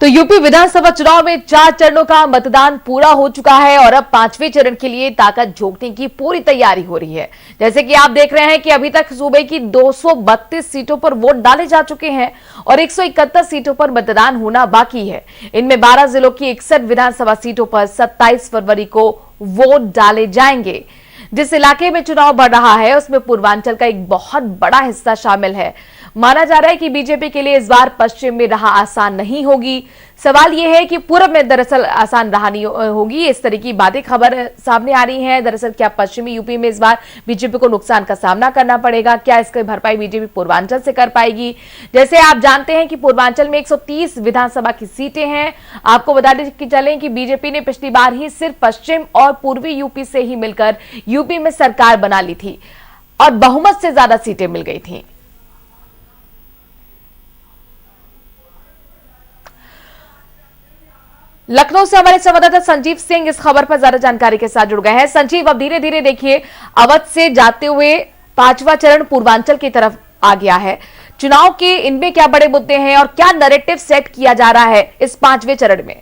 तो यूपी विधानसभा चुनाव में 4 चरणों का मतदान पूरा हो चुका है और अब 5वें चरण के लिए ताकत झोंकने की पूरी तैयारी हो रही है। जैसे कि आप देख रहे हैं कि अभी तक सूबे की 232 सीटों पर वोट डाले जा चुके हैं और 171 सीटों पर मतदान होना बाकी है। इनमें 12 जिलों की 61 विधानसभा सीटों पर 27 फरवरी को वोट डाले जाएंगे। जिस इलाके में चुनाव बढ़ रहा है उसमें पूर्वांचल का एक बहुत बड़ा हिस्सा शामिल है। माना जा रहा है कि बीजेपी के लिए इस बार पश्चिम में राह आसान नहीं होगी। सवाल यह है कि पूर्व में दरअसल आसान राह नहीं होगी। इस तरह की बातें खबर सामने आ रही हैं। दरअसल क्या पश्चिमी यूपी में इस बार बीजेपी को नुकसान का सामना करना पड़ेगा? क्या इसकी भरपाई बीजेपी पूर्वांचल से कर पाएगी? जैसे आप जानते हैं कि पूर्वांचल में 130 विधानसभा की सीटें हैं। आपको बता दें चलें कि बीजेपी ने पिछली बार ही सिर्फ पश्चिम और पूर्वी यूपी से ही मिलकर यूपी में सरकार बना ली थी और बहुमत से ज्यादा सीटें मिल गई थी। लखनऊ से हमारे संवाददाता संजीव सिंह इस खबर पर ज्यादा जानकारी के साथ जुड़ गए हैं। संजीव, अब धीरे धीरे देखिए अवध से जाते हुए 5वां चरण पूर्वांचल की तरफ आ गया है। चुनाव के इनमें क्या बड़े मुद्दे हैं और क्या नैरेटिव सेट किया जा रहा है इस 5वें चरण में?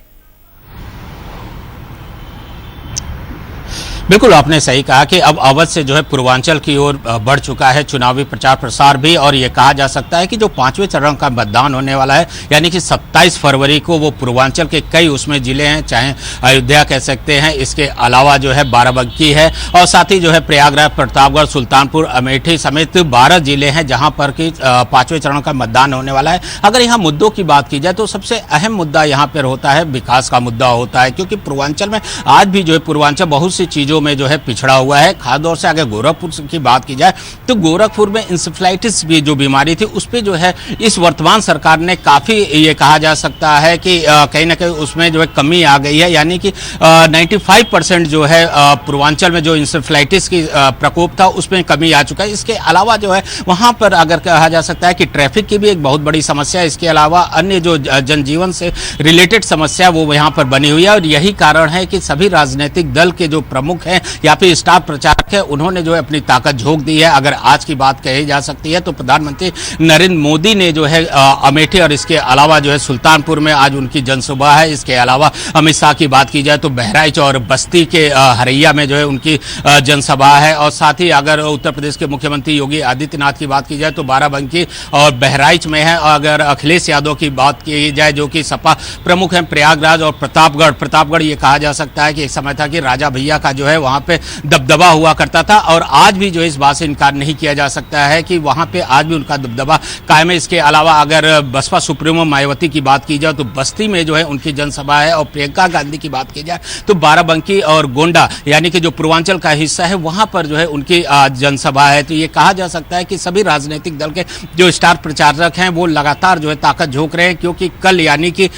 बिल्कुल, आपने सही कहा कि अब अवध से जो है पूर्वांचल की ओर बढ़ चुका है चुनावी प्रचार प्रसार भी, और ये कहा जा सकता है कि जो 5वें चरण का मतदान होने वाला है यानी कि 27 फरवरी को वो पूर्वांचल के कई उसमें जिले हैं, चाहे अयोध्या कह सकते हैं, इसके अलावा जो है बाराबंकी है और साथ ही जो है प्रयागराज, प्रतापगढ़, सुल्तानपुर, अमेठी समेत 12 जिले हैं जहां पर कि 5वें चरण का मतदान होने वाला है। अगर यहाँ मुद्दों की बात की जाए तो सबसे अहम मुद्दा यहाँ पर होता है विकास का मुद्दा होता है, क्योंकि पूर्वांचल में आज भी जो है पूर्वांचल बहुत सी चीजों में जो है पिछड़ा हुआ है। खासतौर से अगर गोरखपुर की बात की जाए तो गोरखपुर में इंसेफ्लाइटिस भी जो बीमारी थी उस पे जो है इस वर्तमान सरकार ने काफी, ये कहा जा सकता है कि कहीं ना कहीं उसमें जो है कमी आ गई है, यानी कि 95% जो है पूर्वांचल में जो इंसेफ्लाइटिस की प्रकोप था उसमें कमी आ चुका है। इसके अलावा जो है वहां पर अगर कहा जा सकता है कि ट्रैफिक की भी एक बहुत बड़ी समस्या है। इसके अलावा अन्य जो जनजीवन से रिलेटेड समस्या वो यहाँ पर बनी हुई है और यही कारण है कि सभी राजनीतिक दल के जो प्रमुख हैं या फिर स्टार प्रचारक है उन्होंने जो है अपनी ताकत झोंक दी है। अगर आज की बात कही जा सकती है तो प्रधानमंत्री नरेंद्र मोदी ने जो है अमेठी और इसके अलावा जो है सुल्तानपुर में आज उनकी जनसभा है। इसके अलावा अमित शाह की बात की जाए तो बहराइच और बस्ती के हरैया में जो है उनकी जनसभा है और साथ ही अगर उत्तर प्रदेश के मुख्यमंत्री योगी आदित्यनाथ की बात की जाए तो बाराबंकी और बहराइच में है। अगर अखिलेश यादव की बात की जाए जो कि सपा प्रमुख है प्रयागराज और प्रतापगढ़ ये कहा जा सकता है कि एक समय था कि राजा भैया का जो है वहां पे दबदबा हुआ करता था और आज भी जो इस बात से इनकार नहीं किया जा सकता है कि वहां पे आज भी उनका दबदबा कायम है। इसके अलावा अगर बसपा सुप्रीमो मायावती की बात की जाए तो बस्ती में जो है उनकी जनसभा है और प्रियंका गांधी की बात की जाए तो बाराबंकी और गोंडा यानी कि जो पूर्वांचल का हिस्सा है वहां पर जो है उनकी जनसभा है। तो ये कहा जा सकता है कि सभी राजनीतिक दल के जो स्टार प्रचारक हैं वो लगातार जो है ताकत झोंक रहे हैं, क्योंकि कल यानी कि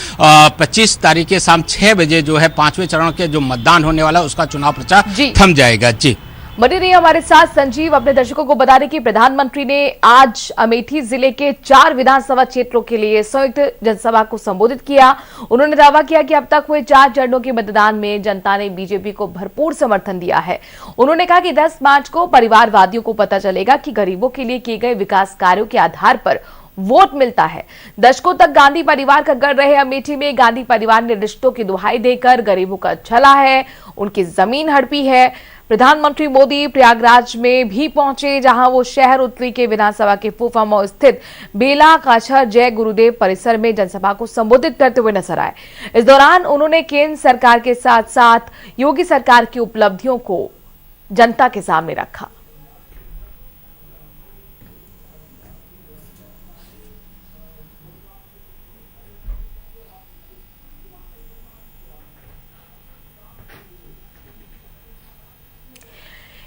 25 तारीख के शाम 6 बजे जो है 5वें चरण के जो मतदान होने वाला है उसका चुनाव प्रचार थम जाएगा। जी बने रहिए हमारे साथ। संजीव, अपने दर्शकों को बता दें कि प्रधानमंत्री ने आज अमेठी जिले के 4 विधानसभा क्षेत्रों के लिए संयुक्त जनसभा को संबोधित किया। उन्होंने दावा किया कि अब तक हुए 4 चरणों के मतदान में जनता ने बीजेपी को भरपूर समर्थन दिया है। उन्होंने कहा कि 10 मार्च को परिवारवादियों को पता चलेगा कि गरीबों के लिए किए गए विकास कार्यों के आधार पर वोट मिलता है। दशकों तक गांधी परिवार का गढ़ रहे अमेठी में गांधी परिवार ने रिश्तों की दुहाई देकर गरीबों का छला है, उनकी जमीन हड़पी है। प्रधानमंत्री मोदी प्रयागराज में भी पहुंचे जहां वो शहर उत्तरी के विधानसभा के फूफामऊ स्थित बेला काछर जय गुरुदेव परिसर में जनसभा को संबोधित करते हुए नजर आए। इस दौरान उन्होंने केंद्र सरकार के साथ साथ योगी सरकार की उपलब्धियों को जनता के सामने रखा।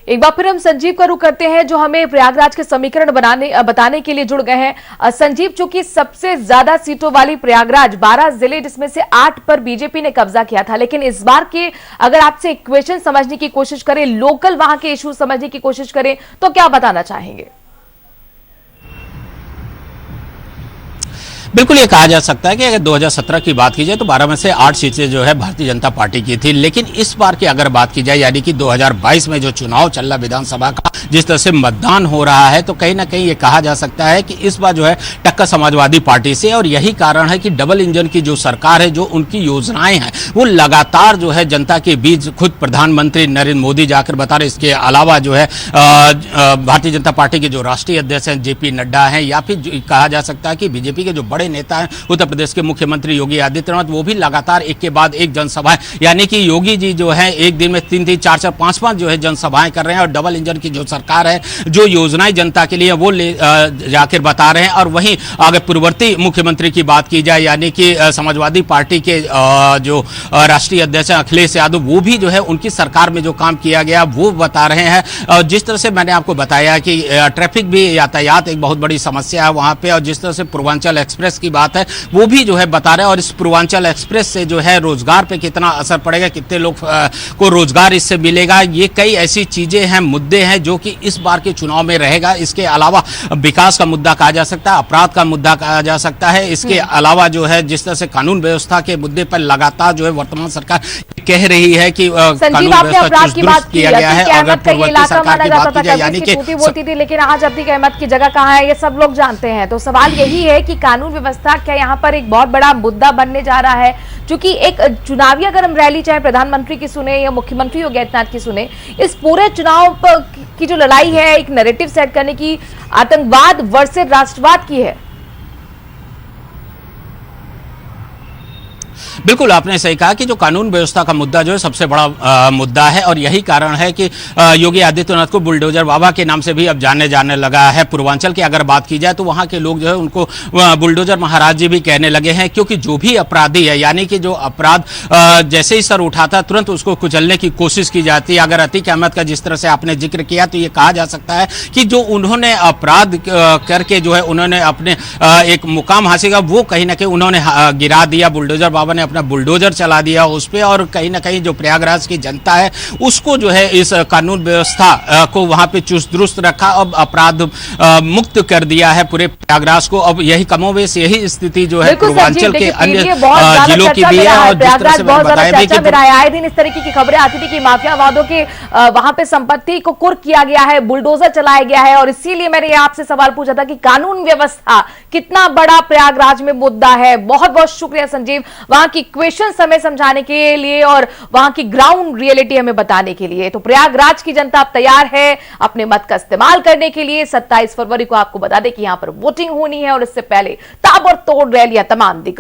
एक बार फिर हम संजीव का रुख करते हैं जो हमें प्रयागराज के समीकरण बताने के लिए जुड़ गए हैं। संजीव, चूंकि सबसे ज्यादा सीटों वाली प्रयागराज 12 जिले जिसमें से 8 पर बीजेपी ने कब्जा किया था, लेकिन इस बार के अगर आपसे इक्वेशन समझने की कोशिश करें, लोकल वहां के इश्यू समझने की कोशिश करें तो क्या बताना चाहेंगे? बिल्कुल, ये कहा जा सकता है कि अगर 2017 की बात की जाए तो 12 में से 8 सीटें जो है भारतीय जनता पार्टी की थी, लेकिन इस बार की अगर बात की जाए यानी कि 2022 में जो चुनाव चल रहा विधानसभा का जिस तरह से मतदान हो रहा है, तो कहीं ना कहीं ये कहा जा सकता है कि इस बार जो है टक्कर समाजवादी पार्टी से, और यही कारण है कि डबल इंजन की जो सरकार है, जो उनकी योजनाएं हैं वो लगातार जो है जनता के बीच, खुद प्रधानमंत्री नरेंद्र मोदी जाकर बता रहे। इसके अलावा जो है भारतीय जनता पार्टी के जो राष्ट्रीय अध्यक्ष हैं जेपी नड्डा हैं, या फिर कहा जा सकता है कि बीजेपी के जो बड़े नेता हैं उत्तर प्रदेश के मुख्यमंत्री योगी आदित्यनाथ, वो भी लगातार एक के बाद एक जनसभाएं, यानी कि योगी जी जो है एक दिन में 3-3, 4-4, 5-5 जो है जनसभाएं कर रहे हैं, और डबल इंजन की जो सरकार है, जो योजनाएं जनता के लिए वो ले जाकर बता रहे हैं। और वहीं अगर पूर्ववर्ती मुख्यमंत्री की बात की जाए, यानी कि समाजवादी पार्टी के जो राष्ट्रीय अध्यक्ष अखिलेश यादव, वो भी जो है उनकी सरकार में जो काम किया गया वो बता रहे हैं। जिस तरह से मैंने आपको बताया कि ट्रैफिक भी, यातायात एक बहुत बड़ी समस्या है वहां पे, और जिस तरह से पूर्वांचल एक्सप्रेस की बात है वो भी जो है बता रहे हैं। और इस पूर्वांचल एक्सप्रेस से जो है रोजगार पे कितना असर पड़ेगा, कितने लोग को रोजगार इससे मिलेगा, ये कई ऐसी चीजें हैं, मुद्दे हैं जो कि इस बार के चुनाव में रहेगा। इसके अलावा विकास का मुद्दा कहा जा सकता है, अपराध का मुद्दा कहा जा सकता है। इसके अलावा जो है जिस तरह से कानून व्यवस्था के मुद्दे पर लगातार जो है वर्तमान सरकार कह रही है कि कानून व्यवस्था चुस्त किया गया है। अगर पूर्ववर्ती सरकार की बात की जाए, यानी कि बोलती थी, लेकिन आज अतीक अहमद की जगह कहाँ है ये सब लोग जानते हैं। तो सवाल यही है कि कानून व्यवस्था क्या यहाँ पर एक बहुत बड़ा मुद्दा बनने जा रहा है? क्योंकि एक चुनावी अगर हम रैली चाहे प्रधानमंत्री की सुने या मुख्यमंत्री योगी आदित्यनाथ की सुने, इस पूरे चुनाव की जो लड़ाई है एक नैरेटिव सेट करने की, आतंकवाद वर्सेस राष्ट्रवाद की है। बिल्कुल आपने सही कहा कि जो कानून व्यवस्था का मुद्दा जो है सबसे बड़ा मुद्दा है, और यही कारण है कि योगी आदित्यनाथ को बुलडोजर बाबा के नाम से भी अब जाने लगा है। पूर्वांचल की अगर बात की जाए तो वहां के लोग जो है उनको बुलडोजर महाराज जी भी कहने लगे हैं, क्योंकि जो भी अपराधी है, यानी कि जो अपराध जैसे ही सर उठाता है तुरंत उसको कुचलने की कोशिश की जाती है। अगर अतीक अहमद का जिस तरह से आपने जिक्र किया, तो ये कहा जा सकता है कि जो उन्होंने अपराध करके जो है उन्होंने अपने एक मुकाम हासिल किया, वो कहीं ना कहीं उन्होंने गिरा दिया। बुलडोजर बाबा ने अपना बुलडोजर चला दिया उस पे, और कहीं ना कहीं जो प्रयागराज की जनता है उसको जो है इस कानून व्यवस्था को वहां पे चुस्त दुरुस्त रखा, अब अपराध मुक्त कर दिया है पूरे प्रयागराज को। अब यही कमोबेश यही स्थिति जो है पूर्वांचल के अन्य जिलों की भी है। और जिस तरह से मैंने बताया कि आए दिन इस तरीके की खबरें आती थी कि माफियावादों के वहां पे संपत्ति को कुर्क किया गया है, बुलडोजर चलाया गया है, और इसीलिए मैंने आपसे सवाल पूछा था कि कानून व्यवस्था कितना बड़ा प्रयागराज में मुद्दा है। बहुत बहुत शुक्रिया संजीव, वहां की इक्वेशन हमें समझाने के लिए और वहां की ग्राउंड रियलिटी हमें बताने के लिए। तो प्रयागराज की जनता अब तैयार है अपने मत का इस्तेमाल करने के लिए। 27 फरवरी को आपको बता दें कि यहां पर वोटिंग होनी है, और इससे पहले ताबड़तोड़ रैलियां तमाम दिग्गज